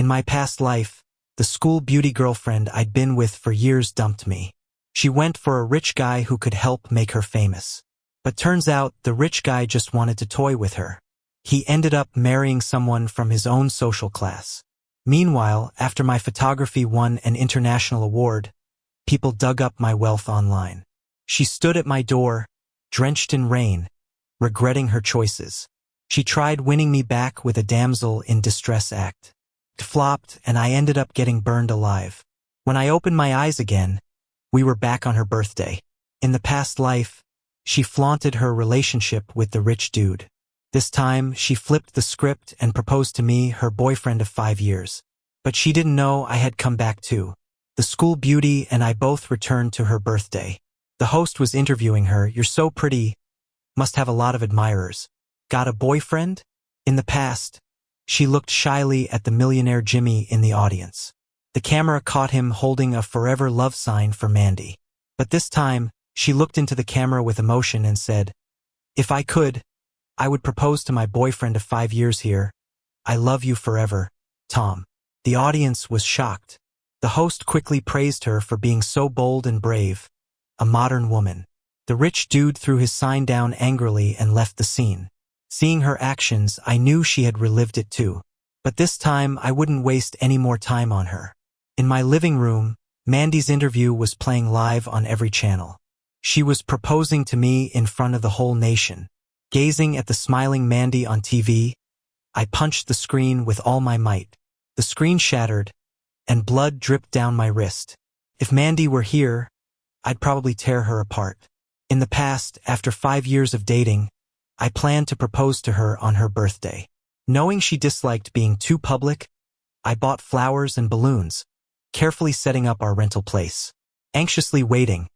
In my past life, the school beauty girlfriend I'd been with for years dumped me. She went for a rich guy who could help make her famous. But turns out the rich guy just wanted to toy with her. He ended up marrying someone from his own social class. Meanwhile, after my photography won an international award, people dug up my wealth online. She stood at my door, drenched in rain, regretting her choices. She tried winning me back with a damsel in distress act. It flopped, and I ended up getting burned alive. When I opened my eyes again, we were back on her birthday. In the past life, she flaunted her relationship with the rich dude. This time, she flipped the script and proposed to me, her boyfriend of 5 years. But she didn't know I had come back too. The school beauty and I both returned to her birthday. The host was interviewing her. "You're so pretty. Must have a lot of admirers. Got a boyfriend?" In the past, she looked shyly at the millionaire Jimmy in the audience. The camera caught him holding a forever love sign for Mandy. But this time, she looked into the camera with emotion and said, "If I could, I would propose to my boyfriend of 5 years here. I love you forever, Tom." The audience was shocked. The host quickly praised her for being so bold and brave, a modern woman. The rich dude threw his sign down angrily and left the scene. Seeing her actions, I knew she had relived it too. But this time, I wouldn't waste any more time on her. In my living room, Mandy's interview was playing live on every channel. She was proposing to me in front of the whole nation. Gazing at the smiling Mandy on TV, I punched the screen with all my might. The screen shattered, and blood dripped down my wrist. If Mandy were here, I'd probably tear her apart. In the past, after 5 years of dating, I planned to propose to her on her birthday. Knowing she disliked being too public, I bought flowers and balloons, carefully setting up our rental place. Anxiously waiting,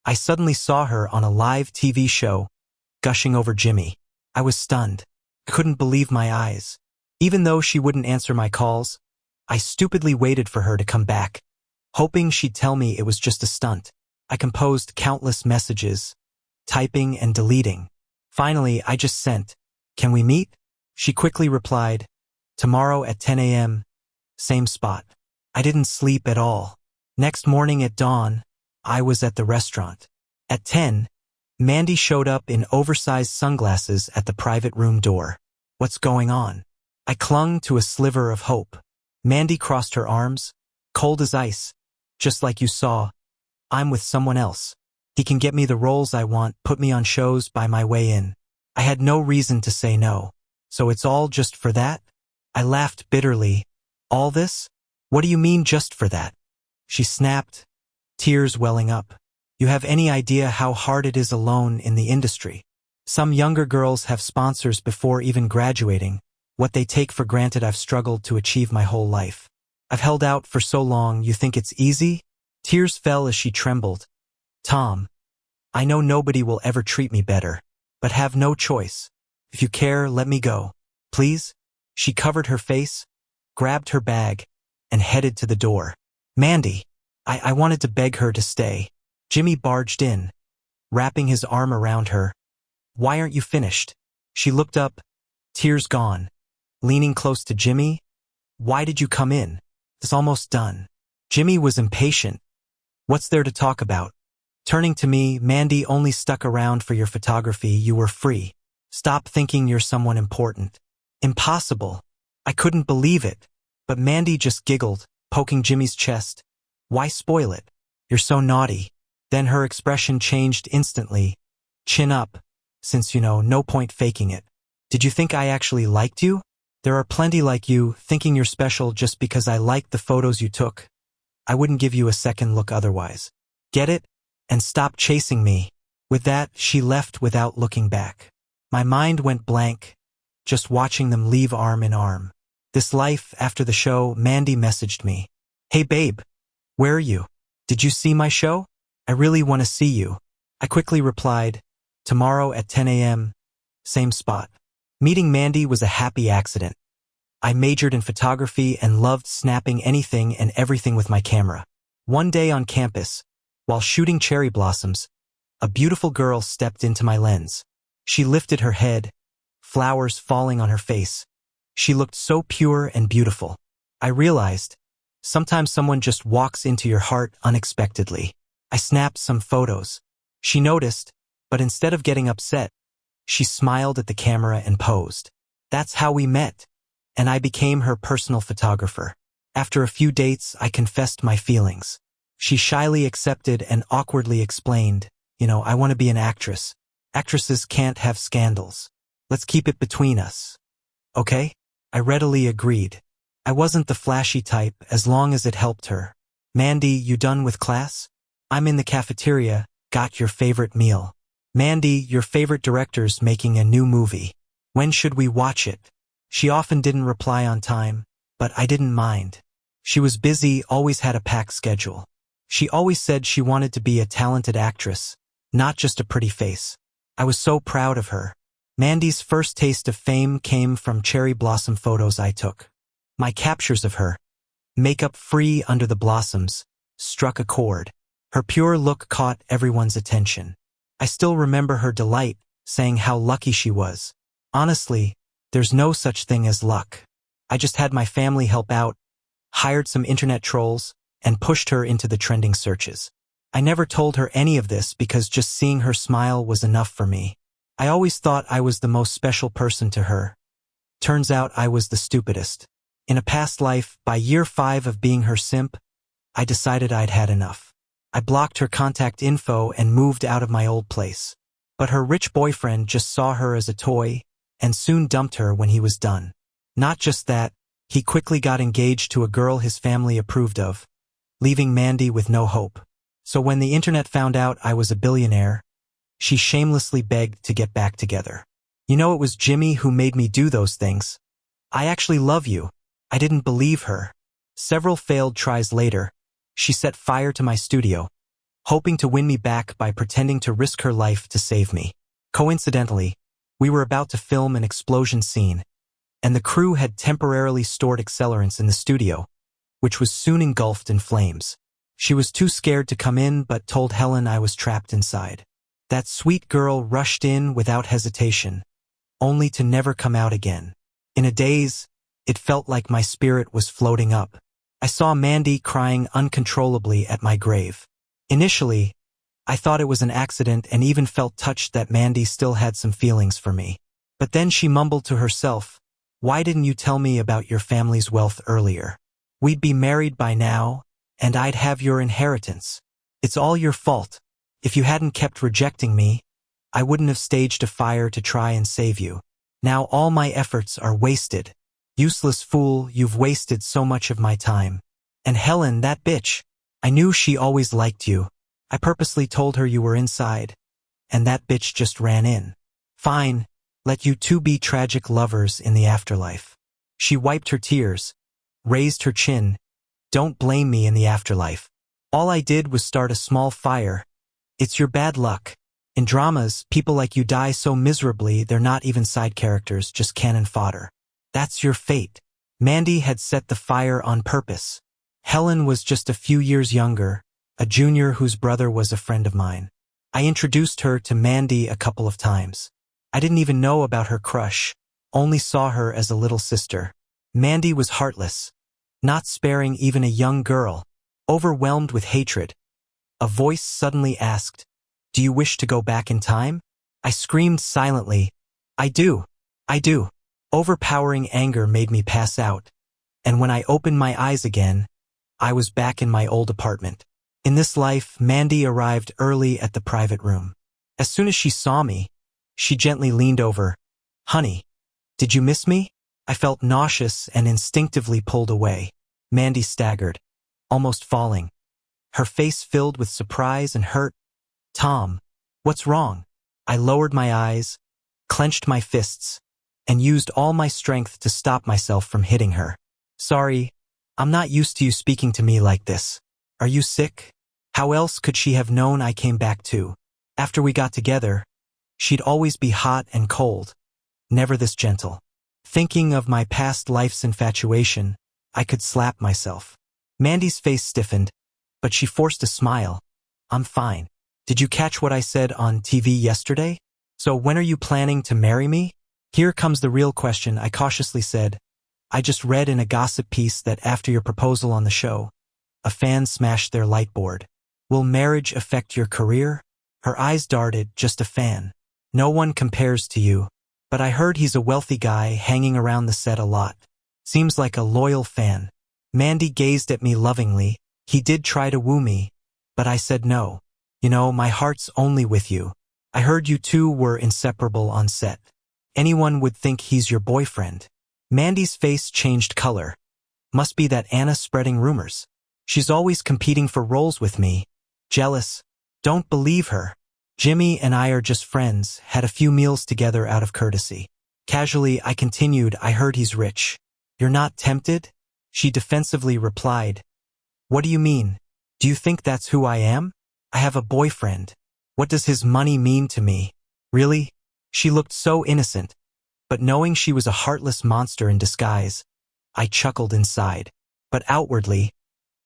I suddenly saw her on a live TV show, gushing over Jimmy. I was stunned. I couldn't believe my eyes. Even though she wouldn't answer my calls, I stupidly waited for her to come back, hoping she'd tell me it was just a stunt. I composed countless messages, typing and deleting. Finally, I just sent, "Can we meet?" She quickly replied, "Tomorrow at 10 a.m., same spot." I didn't sleep at all. Next morning at dawn, I was at the restaurant. At 10, Mandy showed up in oversized sunglasses at the private room door. What's going on? I clung to a sliver of hope. Mandy crossed her arms, cold as ice. "Just like you saw, I'm with someone else. He can get me the roles I want, put me on shows, buy my way in." I had no reason to say no. "So it's all just for that?" I laughed bitterly. "All this? What do you mean just for that?" She snapped, tears welling up. "You have any idea how hard it is alone in the industry? Some younger girls have sponsors before even graduating. What they take for granted I've struggled to achieve my whole life. I've held out for so long, you think it's easy?" Tears fell as she trembled. "Tom, I know nobody will ever treat me better, but have no choice. If you care, let me go. Please?" She covered her face, grabbed her bag, and headed to the door. "Mandy!" I wanted to beg her to stay. Jimmy barged in, wrapping his arm around her. "Why aren't you finished?" She looked up, tears gone, leaning close to Jimmy. "Why did you come in? It's almost done." Jimmy was impatient. "What's there to talk about?" Turning to me, "Mandy only stuck around for your photography. You were free. Stop thinking you're someone important." Impossible. I couldn't believe it. But Mandy just giggled, poking Jimmy's chest. "Why spoil it? You're so naughty." Then her expression changed instantly. "Chin up, since no point faking it. Did you think I actually liked you? There are plenty like you, thinking you're special just because I liked the photos you took. I wouldn't give you a second look otherwise. Get it? And stop chasing me." With that, she left without looking back. My mind went blank, just watching them leave arm in arm. This life, after the show, Mandy messaged me. "Hey babe, where are you? Did you see my show? I really want to see you." I quickly replied, "Tomorrow at 10 a.m., same spot." Meeting Mandy was a happy accident. I majored in photography and loved snapping anything and everything with my camera. One day on campus, while shooting cherry blossoms, a beautiful girl stepped into my lens. She lifted her head, flowers falling on her face. She looked so pure and beautiful. I realized, sometimes someone just walks into your heart unexpectedly. I snapped some photos. She noticed, but instead of getting upset, she smiled at the camera and posed. That's how we met, and I became her personal photographer. After a few dates, I confessed my feelings. She shyly accepted and awkwardly explained, I want to be an actress. Actresses can't have scandals. Let's keep it between us. Okay? I readily agreed. I wasn't the flashy type as long as it helped her. Mandy, you done with class? I'm in the cafeteria, got your favorite meal. Mandy, your favorite director's making a new movie. When should we watch it? She often didn't reply on time, but I didn't mind. She was busy, always had a packed schedule. She always said she wanted to be a talented actress, not just a pretty face. I was so proud of her. Mandy's first taste of fame came from cherry blossom photos I took. My captures of her, makeup free under the blossoms, struck a chord. Her pure look caught everyone's attention. I still remember her delight, saying how lucky she was. Honestly, there's no such thing as luck. I just had my family help out, hired some internet trolls, and pushed her into the trending searches. I never told her any of this because just seeing her smile was enough for me. I always thought I was the most special person to her. Turns out I was the stupidest. In a past life, by year 5 of being her simp, I decided I'd had enough. I blocked her contact info and moved out of my old place. But her rich boyfriend just saw her as a toy and soon dumped her when he was done. Not just that, he quickly got engaged to a girl his family approved of, leaving Mandy with no hope. So when the internet found out I was a billionaire, she shamelessly begged to get back together. It was Jimmy who made me do those things. I actually love you. I didn't believe her. Several failed tries later, she set fire to my studio, hoping to win me back by pretending to risk her life to save me. Coincidentally, we were about to film an explosion scene, and the crew had temporarily stored accelerants in the studio, which was soon engulfed in flames. She was too scared to come in but told Helen I was trapped inside. That sweet girl rushed in without hesitation, only to never come out again. In a daze, it felt like my spirit was floating up. I saw Mandy crying uncontrollably at my grave. Initially, I thought it was an accident and even felt touched that Mandy still had some feelings for me. But then she mumbled to herself, "Why didn't you tell me about your family's wealth earlier? We'd be married by now, and I'd have your inheritance. It's all your fault. If you hadn't kept rejecting me, I wouldn't have staged a fire to try and save you. Now all my efforts are wasted. Useless fool, you've wasted so much of my time. And Helen, that bitch. I knew she always liked you. I purposely told her you were inside, and that bitch just ran in. Fine, let you two be tragic lovers in the afterlife." She wiped her tears, raised her chin. "Don't blame me in the afterlife. All I did was start a small fire. It's your bad luck. In dramas, people like you die so miserably they're not even side characters, just cannon fodder. That's your fate." Mandy had set the fire on purpose. Helen was just a few years younger, a junior whose brother was a friend of mine. I introduced her to Mandy a couple of times. I didn't even know about her crush, only saw her as a little sister. Mandy was heartless, not sparing even a young girl. Overwhelmed with hatred, a voice suddenly asked, "Do you wish to go back in time?" I screamed silently, I do. Overpowering anger made me pass out, and when I opened my eyes again, I was back in my old apartment. In this life, Mandy arrived early at the private room. As soon as she saw me, she gently leaned over. "Honey, did you miss me?" I felt nauseous and instinctively pulled away. Mandy staggered, almost falling, her face filled with surprise and hurt. "Tom, what's wrong?" I lowered my eyes, clenched my fists, and used all my strength to stop myself from hitting her. "Sorry, I'm not used to you speaking to me like this. Are you sick?" How else could she have known I came back too? After we got together, she'd always be hot and cold, never this gentle. Thinking of my past life's infatuation, I could slap myself. Mandy's face stiffened, but she forced a smile. "I'm fine. Did you catch what I said on TV yesterday? So when are you planning to marry me?" "Here comes the real question," I cautiously said. I just read in a gossip piece that after your proposal on the show, a fan smashed their light board. Will marriage affect your career? Her eyes darted, just a fan. No one compares to you. But I heard he's a wealthy guy hanging around the set a lot. Seems like a loyal fan. Mandy gazed at me lovingly. He did try to woo me, but I said no. You know, my heart's only with you. I heard you two were inseparable on set. Anyone would think he's your boyfriend. Mandy's face changed color. Must be that Anna spreading rumors. She's always competing for roles with me. Jealous. Don't believe her. Jimmy and I are just friends, had a few meals together out of courtesy. Casually, I continued, I heard he's rich. You're not tempted? She defensively replied. What do you mean? Do you think that's who I am? I have a boyfriend. What does his money mean to me? Really? She looked so innocent. But knowing she was a heartless monster in disguise, I chuckled inside. But outwardly,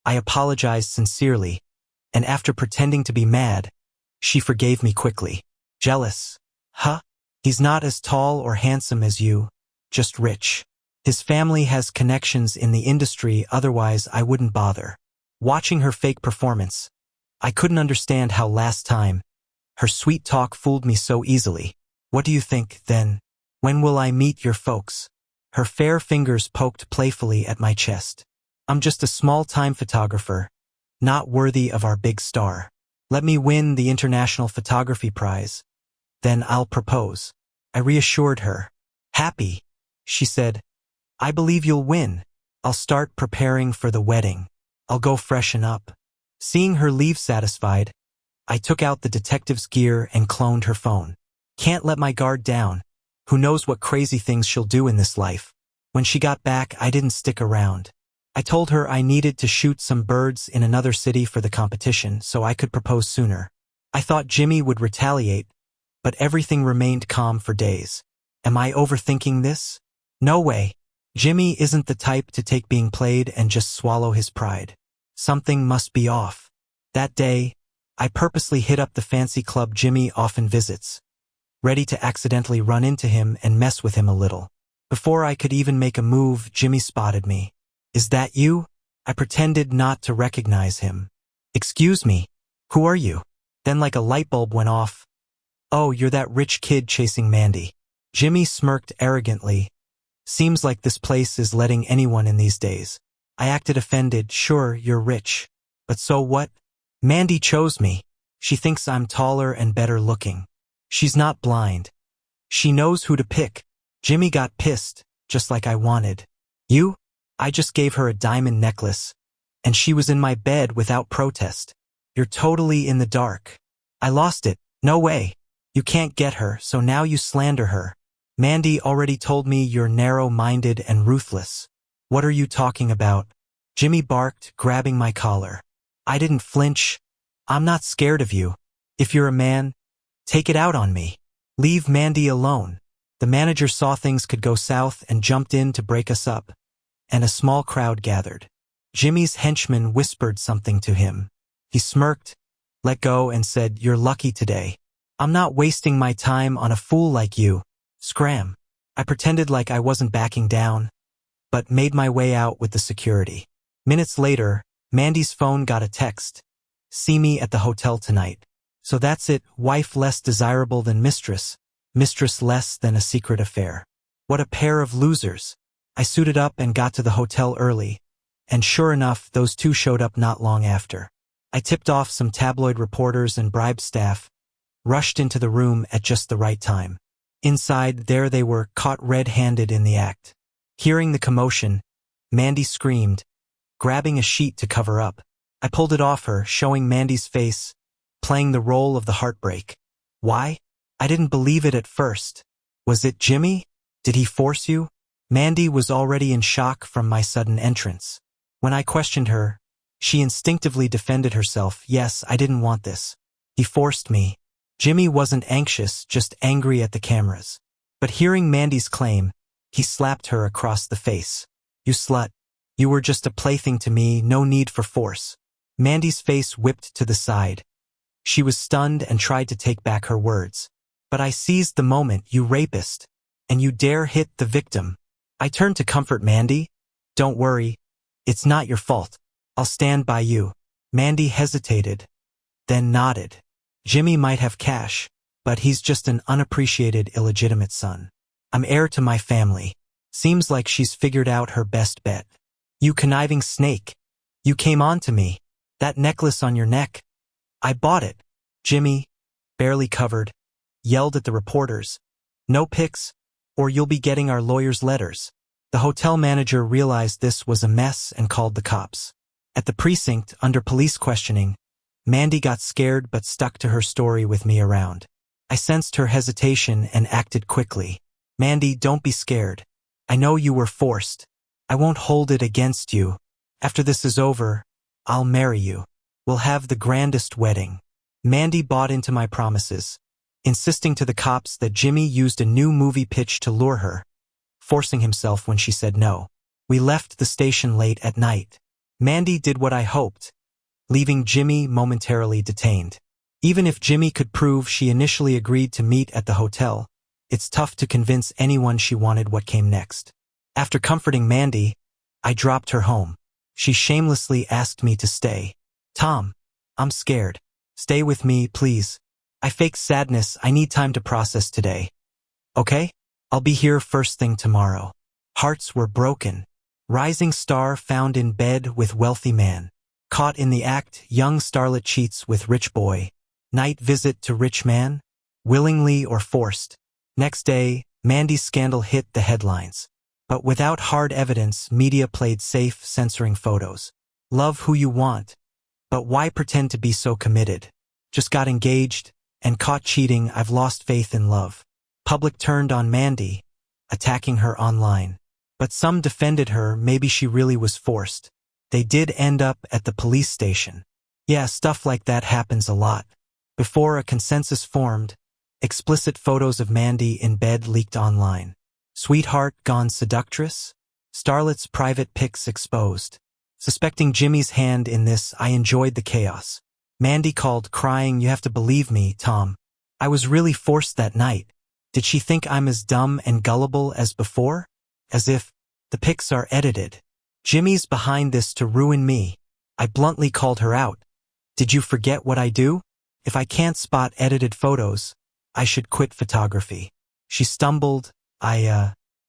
I apologized sincerely, and after pretending to be mad, she forgave me quickly. Jealous. Huh? He's not as tall or handsome as you, just rich. His family has connections in the industry, otherwise I wouldn't bother. Watching her fake performance, I couldn't understand how last time, her sweet talk fooled me so easily. What do you think, then? When will I meet your folks? Her fair fingers poked playfully at my chest. I'm just a small-time photographer, not worthy of our big star. Let me win the International Photography Prize. Then I'll propose. I reassured her. Happy, she said. I believe you'll win. I'll start preparing for the wedding. I'll go freshen up. Seeing her leave satisfied, I took out the detective's gear and cloned her phone. Can't let my guard down. Who knows what crazy things she'll do in this life. When she got back, I didn't stick around. I told her I needed to shoot some birds in another city for the competition so I could propose sooner. I thought Jimmy would retaliate, but everything remained calm for days. Am I overthinking this? No way. Jimmy isn't the type to take being played and just swallow his pride. Something must be off. That day, I purposely hit up the fancy club Jimmy often visits, ready to accidentally run into him and mess with him a little. Before I could even make a move, Jimmy spotted me. Is that you? I pretended not to recognize him. Excuse me, who are you? Then like a light bulb went off. Oh, you're that rich kid chasing Mandy. Jimmy smirked arrogantly. Seems like this place is letting anyone in these days. I acted offended. Sure, you're rich. But so what? Mandy chose me. She thinks I'm taller and better looking. She's not blind. She knows who to pick. Jimmy got pissed, just like I wanted. You? I just gave her a diamond necklace, and she was in my bed without protest. You're totally in the dark. I lost it. No way. You can't get her, so now you slander her. Mandy already told me you're narrow-minded and ruthless. What are you talking about? Jimmy barked, grabbing my collar. I didn't flinch. I'm not scared of you. If you're a man, take it out on me. Leave Mandy alone. The manager saw things could go south and jumped in to break us up, and a small crowd gathered. Jimmy's henchman whispered something to him. He smirked, let go, and said, You're lucky today. I'm not wasting my time on a fool like you. Scram. I pretended like I wasn't backing down, but made my way out with the security. Minutes later, Mandy's phone got a text. See me at the hotel tonight. So that's it, wife less desirable than mistress, mistress less than a secret affair. What a pair of losers. I suited up and got to the hotel early, and sure enough, those two showed up not long after. I tipped off some tabloid reporters and bribed staff, rushed into the room at just the right time. Inside, there they were, caught red-handed in the act. Hearing the commotion, Mandy screamed, grabbing a sheet to cover up. I pulled it off her, showing Mandy's face, playing the role of the heartbreak. Why? I didn't believe it at first. Was it Jimmy? Did he force you? Mandy was already in shock from my sudden entrance. When I questioned her, she instinctively defended herself. Yes, I didn't want this. He forced me. Jimmy wasn't anxious, just angry at the cameras. But hearing Mandy's claim, he slapped her across the face. You slut. You were just a plaything to me, no need for force. Mandy's face whipped to the side. She was stunned and tried to take back her words. But I seized the moment, you rapist. And you dare hit the victim. I turned to comfort Mandy. Don't worry. It's not your fault. I'll stand by you. Mandy hesitated, then nodded. Jimmy might have cash, but he's just an unappreciated illegitimate son. I'm heir to my family. Seems like she's figured out her best bet. You conniving snake. You came on to me. That necklace on your neck. I bought it. Jimmy, barely covered, yelled at the reporters. No pics, or you'll be getting our lawyer's letters. The hotel manager realized this was a mess and called the cops. At the precinct, under police questioning, Mandy got scared but stuck to her story with me around. I sensed her hesitation and acted quickly. Mandy, don't be scared. I know you were forced. I won't hold it against you. After this is over, I'll marry you. We'll have the grandest wedding. Mandy bought into my promises, insisting to the cops that Jimmy used a new movie pitch to lure her, forcing himself when she said no. We left the station late at night. Mandy did what I hoped, leaving Jimmy momentarily detained. Even if Jimmy could prove she initially agreed to meet at the hotel, it's tough to convince anyone she wanted what came next. After comforting Mandy, I dropped her home. She shamelessly asked me to stay. Tom, I'm scared. Stay with me, please. I faked sadness. I need time to process today. Okay? I'll be here first thing tomorrow. Hearts were broken. Rising star found in bed with wealthy man. Caught in the act, young starlet cheats with rich boy. Night visit to rich man? Willingly or forced? Next day, Mandy's scandal hit the headlines. But without hard evidence, media played safe, censoring photos. Love who you want. But why pretend to be so committed? Just got engaged and caught cheating. I've lost faith in love. Public turned on Mandy, attacking her online. But some defended her. Maybe she really was forced. They did end up at the police station. Yeah, stuff like that happens a lot. Before a consensus formed, explicit photos of Mandy in bed leaked online. Sweetheart gone seductress? Starlet's private pics exposed. Suspecting Jimmy's hand in this, I enjoyed the chaos. Mandy called crying, "You have to believe me, Tom. I was really forced that night." Did she think I'm as dumb and gullible as before? As if the pics are edited. Jimmy's behind this to ruin me. I bluntly called her out. Did you forget what I do? If I can't spot edited photos, I should quit photography. She stumbled.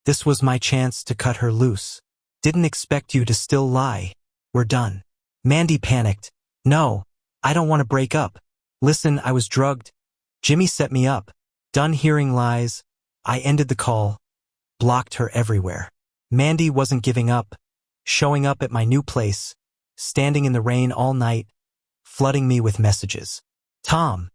This was my chance to cut her loose. Didn't expect you to still lie. We're done. Mandy panicked. No, I don't want to break up. Listen, I was drugged. Jimmy set me up. Done hearing lies, I ended the call, blocked her everywhere. Mandy wasn't giving up, showing up at my new place, standing in the rain all night, flooding me with messages. Tom,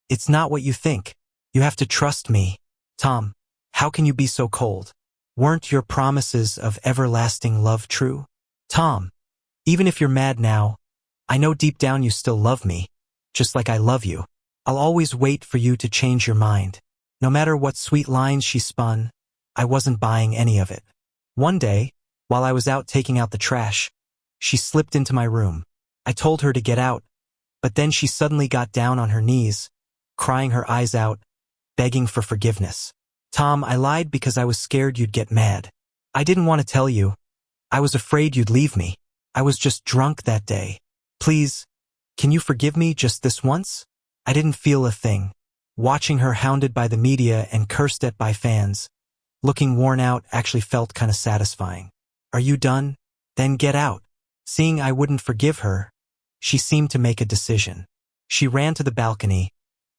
it's not what you think. You have to trust me. Tom, how can you be so cold? Weren't your promises of everlasting love true? Tom, even if you're mad now, I know deep down you still love me, just like I love you. I'll always wait for you to change your mind. No matter what sweet lines she spun, I wasn't buying any of it. One day, while I was out taking out the trash, she slipped into my room. I told her to get out, but then she suddenly got down on her knees, crying her eyes out, begging for forgiveness. Tom, I lied because I was scared you'd get mad. I didn't want to tell you. I was afraid you'd leave me. I was just drunk that day. Please, can you forgive me just this once? I didn't feel a thing. Watching her hounded by the media and cursed at by fans, looking worn out actually felt kind of satisfying. Are you done? Then get out. Seeing I wouldn't forgive her, she seemed to make a decision. She ran to the balcony,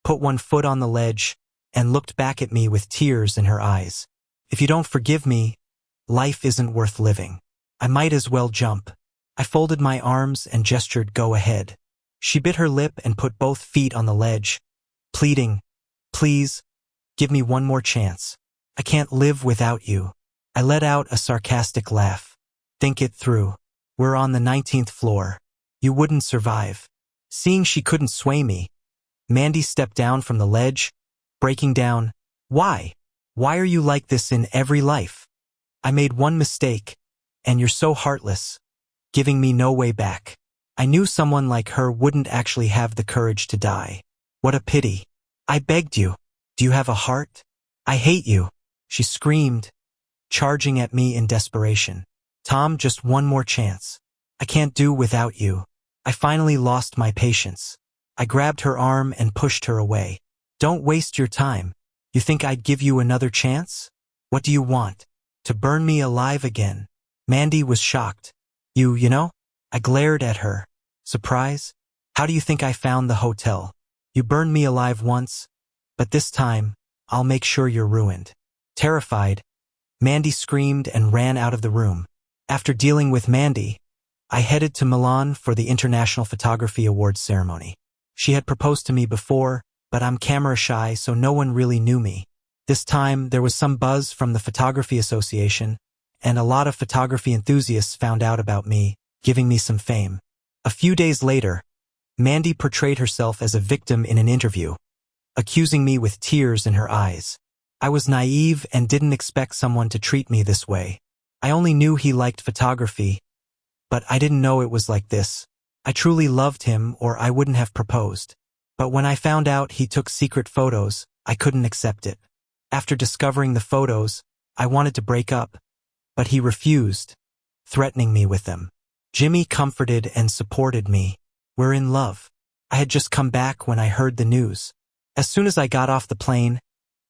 put one foot on the ledge, and looked back at me with tears in her eyes. If you don't forgive me, life isn't worth living. I might as well jump. I folded my arms and gestured go ahead. She bit her lip and put both feet on the ledge, pleading, please, give me one more chance. I can't live without you. I let out a sarcastic laugh. Think it through. We're on the 19th floor. You wouldn't survive. Seeing she couldn't sway me, Mandy stepped down from the ledge, breaking down. Why? Why are you like this in every life? I made one mistake, and you're so heartless, giving me no way back. I knew someone like her wouldn't actually have the courage to die. What a pity. I begged you. Do you have a heart? I hate you, she screamed, charging at me in desperation. Tom, just one more chance. I can't do without you. I finally lost my patience. I grabbed her arm and pushed her away. Don't waste your time. You think I'd give you another chance? What do you want? To burn me alive again? Mandy was shocked. You know? I glared at her. Surprise? How do you think I found the hotel? You burned me alive once, but this time, I'll make sure you're ruined. Terrified, Mandy screamed and ran out of the room. After dealing with Mandy, I headed to Milan for the International Photography Awards ceremony. She had proposed to me before, but I'm camera shy, so no one really knew me. This time, there was some buzz from the Photography Association, and a lot of photography enthusiasts found out about me, giving me some fame. A few days later, Mandy portrayed herself as a victim in an interview, accusing me with tears in her eyes. I was naive and didn't expect someone to treat me this way. I only knew he liked photography, but I didn't know it was like this. I truly loved him or I wouldn't have proposed. But when I found out he took secret photos, I couldn't accept it. After discovering the photos, I wanted to break up, but he refused, threatening me with them. Jimmy comforted and supported me. We're in love. I had just come back when I heard the news. As soon as I got off the plane,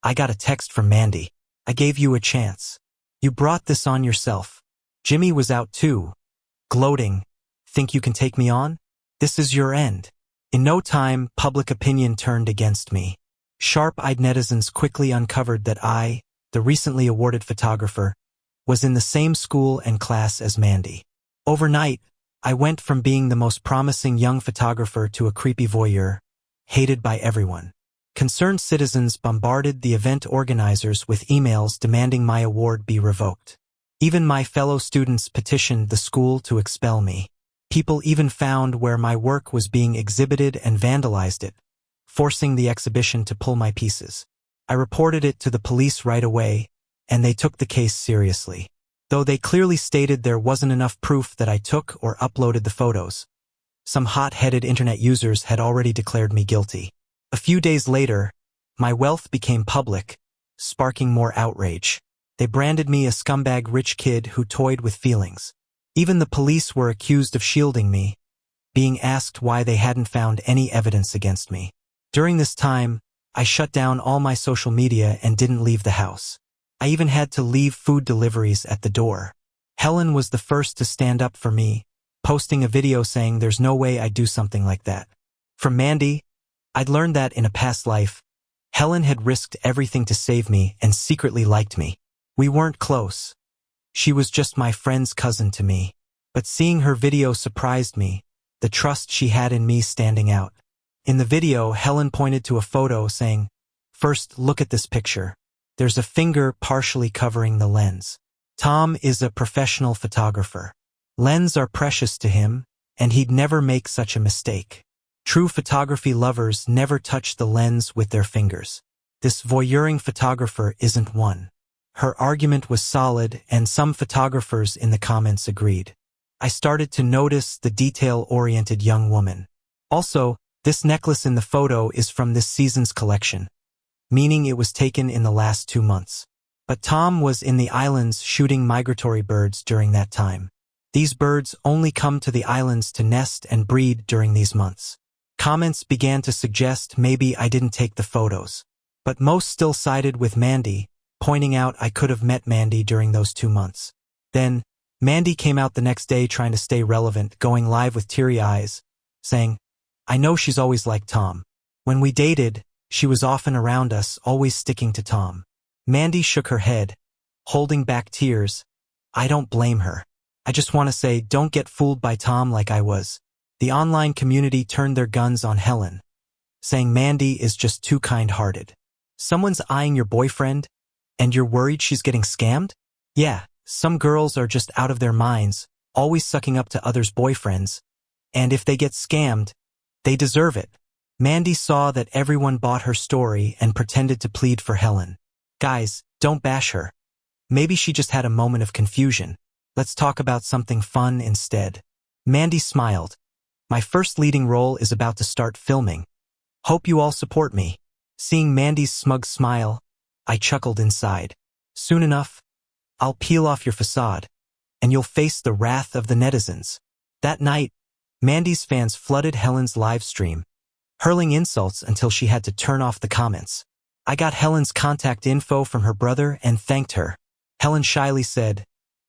I got a text from Mandy. I gave you a chance. You brought this on yourself. Jimmy was out too, gloating. Think you can take me on? This is your end. In no time, public opinion turned against me. Sharp-eyed netizens quickly uncovered that I, the recently awarded photographer, was in the same school and class as Mandy. Overnight, I went from being the most promising young photographer to a creepy voyeur, hated by everyone. Concerned citizens bombarded the event organizers with emails demanding my award be revoked. Even my fellow students petitioned the school to expel me. People even found where my work was being exhibited and vandalized it, forcing the exhibition to pull my pieces. I reported it to the police right away, and they took the case seriously. Though they clearly stated there wasn't enough proof that I took or uploaded the photos, some hot-headed internet users had already declared me guilty. A few days later, my wealth became public, sparking more outrage. They branded me a scumbag rich kid who toyed with feelings. Even the police were accused of shielding me, being asked why they hadn't found any evidence against me. During this time, I shut down all my social media and didn't leave the house. I even had to leave food deliveries at the door. Helen was the first to stand up for me, posting a video saying there's no way I'd do something like that. From Mandy, I'd learned that in a past life, Helen had risked everything to save me and secretly liked me. We weren't close. She was just my friend's cousin to me. But seeing her video surprised me, the trust she had in me standing out. In the video, Helen pointed to a photo saying, "First, look at this picture. There's a finger partially covering the lens. Tom is a professional photographer. Lenses are precious to him, and he'd never make such a mistake. True photography lovers never touch the lens with their fingers. This voyeuring photographer isn't one." Her argument was solid, and some photographers in the comments agreed. I started to notice the detail-oriented young woman. Also, this necklace in the photo is from this season's collection, meaning it was taken in the last 2 months. But Tom was in the islands shooting migratory birds during that time. These birds only come to the islands to nest and breed during these months. Comments began to suggest maybe I didn't take the photos. But most still sided with Mandy, pointing out I could have met Mandy during those 2 months. Then, Mandy came out the next day trying to stay relevant, going live with teary eyes, saying, "I know she's always liked Tom. When we dated, she was often around us, always sticking to Tom." Mandy shook her head, holding back tears. I don't blame her. I just want to say, don't get fooled by Tom like I was. The online community turned their guns on Helen, saying Mandy is just too kind-hearted. Someone's eyeing your boyfriend, and you're worried she's getting scammed? Yeah, some girls are just out of their minds, always sucking up to others' boyfriends, and if they get scammed, they deserve it. Mandy saw that everyone bought her story and pretended to plead for Helen. Guys, don't bash her. Maybe she just had a moment of confusion. Let's talk about something fun instead. Mandy smiled. My first leading role is about to start filming. Hope you all support me. Seeing Mandy's smug smile, I chuckled inside. Soon enough, I'll peel off your facade, and you'll face the wrath of the netizens. That night, Mandy's fans flooded Helen's live stream, hurling insults until she had to turn off the comments. I got Helen's contact info from her brother and thanked her. Helen shyly said,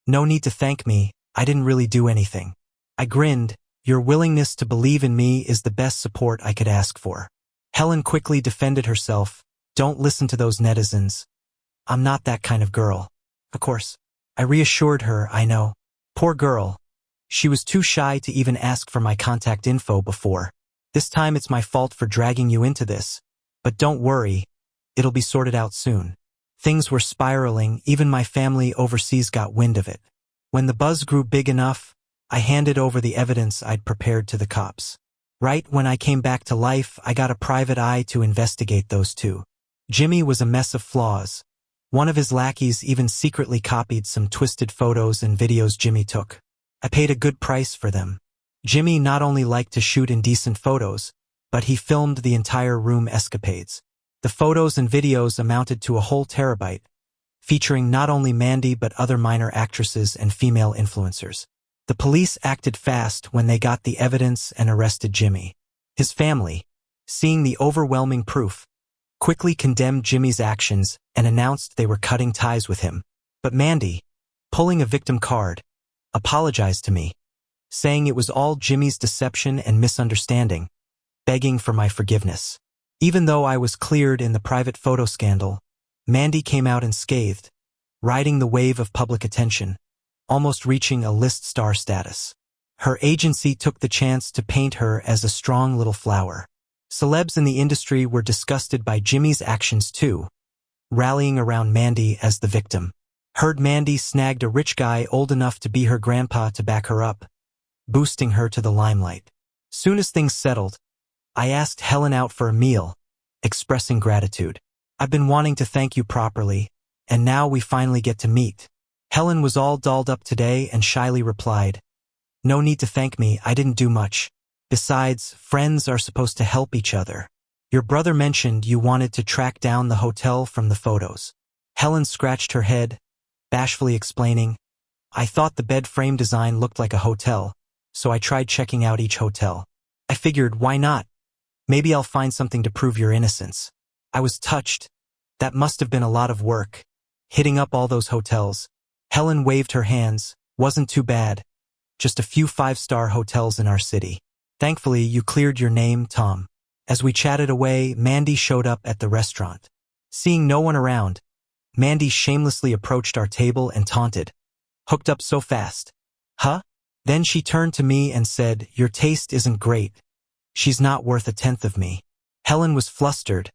"No need to thank me, I didn't really do anything." I grinned. Your willingness to believe in me is the best support I could ask for. Helen quickly defended herself. Don't listen to those netizens. I'm not that kind of girl. Of course. I reassured her, I know. Poor girl. She was too shy to even ask for my contact info before. This time it's my fault for dragging you into this. But don't worry, it'll be sorted out soon. Things were spiraling, even my family overseas got wind of it. When the buzz grew big enough, I handed over the evidence I'd prepared to the cops. Right when I came back to life, I got a private eye to investigate those two. Jimmy was a mess of flaws. One of his lackeys even secretly copied some twisted photos and videos Jimmy took. I paid a good price for them. Jimmy not only liked to shoot indecent photos, but he filmed the entire room escapades. The photos and videos amounted to a whole terabyte, featuring not only Mandy but other minor actresses and female influencers. The police acted fast when they got the evidence and arrested Jimmy. His family, seeing the overwhelming proof, quickly condemned Jimmy's actions and announced they were cutting ties with him. But Mandy, pulling a victim card, apologized to me, saying it was all Jimmy's deception and misunderstanding, begging for my forgiveness. Even though I was cleared in the private photo scandal, Mandy came out unscathed, riding the wave of public attention, almost reaching a list star status. Her agency took the chance to paint her as a strong little flower. Celebs in the industry were disgusted by Jimmy's actions too, rallying around Mandy as the victim. Heard Mandy snagged a rich guy old enough to be her grandpa to back her up, boosting her to the limelight. Soon as things settled, I asked Helen out for a meal, expressing gratitude. I've been wanting to thank you properly, and now we finally get to meet. Helen was all dolled up today and shyly replied, "No need to thank me, I didn't do much. Besides, friends are supposed to help each other. Your brother mentioned you wanted to track down the hotel from the photos." Helen scratched her head, bashfully explaining, "I thought the bed frame design looked like a hotel, so I tried checking out each hotel. I figured, why not? Maybe I'll find something to prove your innocence." I was touched. That must have been a lot of work, hitting up all those hotels. Helen waved her hands. Wasn't too bad. Just a few 5-star hotels in our city. Thankfully, you cleared your name, Tom. As we chatted away, Mandy showed up at the restaurant. Seeing no one around, Mandy shamelessly approached our table and taunted, "Hooked up so fast. Huh?" Then she turned to me and said, "Your taste isn't great. She's not worth a tenth of me." Helen was flustered,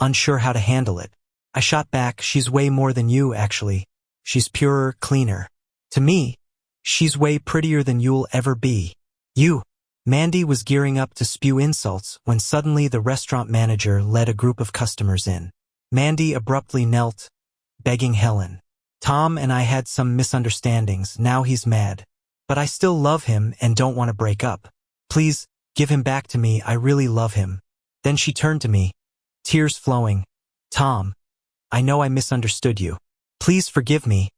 unsure how to handle it. I shot back, "She's way more than you, actually. She's purer, cleaner. To me, she's way prettier than you'll ever be. You." Mandy was gearing up to spew insults when suddenly the restaurant manager led a group of customers in. Mandy abruptly knelt, begging Helen. "Tom and I had some misunderstandings, now he's mad. But I still love him and don't want to break up. Please, give him back to me, I really love him." Then she turned to me, tears flowing. "Tom, I know I misunderstood you. Please forgive me.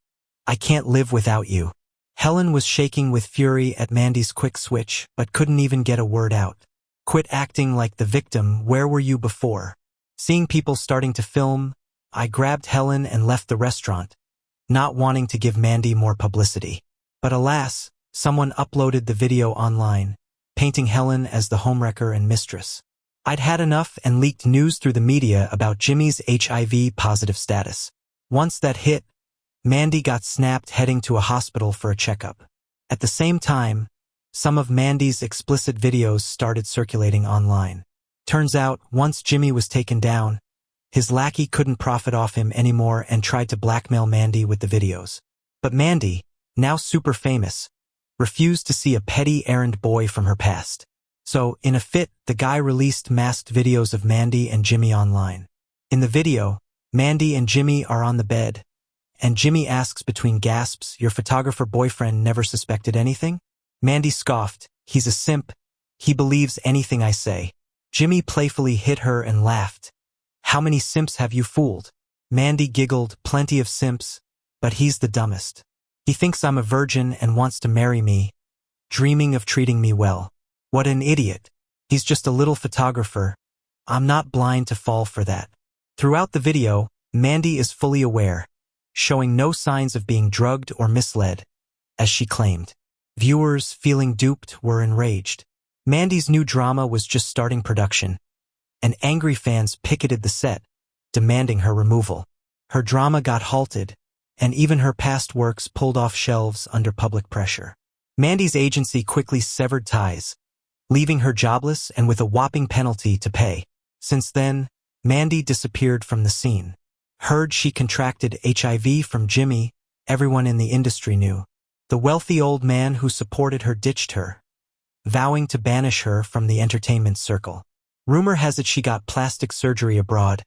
I can't live without you." Helen was shaking with fury at Mandy's quick switch, but couldn't even get a word out. "Quit acting like the victim, where were you before?" Seeing people starting to film, I grabbed Helen and left the restaurant, not wanting to give Mandy more publicity. But alas, someone uploaded the video online, painting Helen as the homewrecker and mistress. I'd had enough and leaked news through the media about Jimmy's HIV-positive status. Once that hit, Mandy got snapped heading to a hospital for a checkup. At the same time, some of Mandy's explicit videos started circulating online. Turns out, once Jimmy was taken down, his lackey couldn't profit off him anymore and tried to blackmail Mandy with the videos. But Mandy, now super famous, refused to see a petty errand boy from her past. So, in a fit, the guy released masked videos of Mandy and Jimmy online. In the video, Mandy and Jimmy are on the bed, and Jimmy asks between gasps, "Your photographer boyfriend never suspected anything?" Mandy scoffed, "He's a simp. He believes anything I say." Jimmy playfully hit her and laughed. "How many simps have you fooled?" Mandy giggled, "Plenty of simps, But he's the dumbest. He thinks I'm a virgin and wants to marry me, dreaming of treating me well. What an idiot. He's just a little photographer. I'm not blind to fall for that. Throughout the video, Mandy is fully aware, showing no signs of being drugged or misled, as she claimed. Viewers, feeling duped, were enraged. Mandy's new drama was just starting production, and angry fans picketed the set, demanding her removal. Her drama got halted, and even her past works pulled off shelves under public pressure. Mandy's agency quickly severed ties, leaving her jobless and with a whopping penalty to pay. Since then, Mandy disappeared from the scene. Heard she contracted HIV from Jimmy, everyone in the industry knew. The wealthy old man who supported her ditched her, vowing to banish her from the entertainment circle. Rumor has it she got plastic surgery abroad,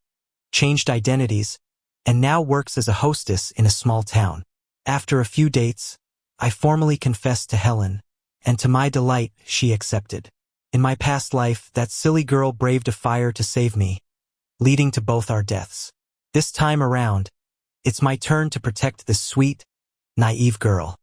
changed identities, and now works as a hostess in a small town. After a few dates, I formally confessed to Helen, and to my delight, she accepted. In my past life, that silly girl braved a fire to save me, leading to both our deaths. This time around, it's my turn to protect this sweet, naive girl.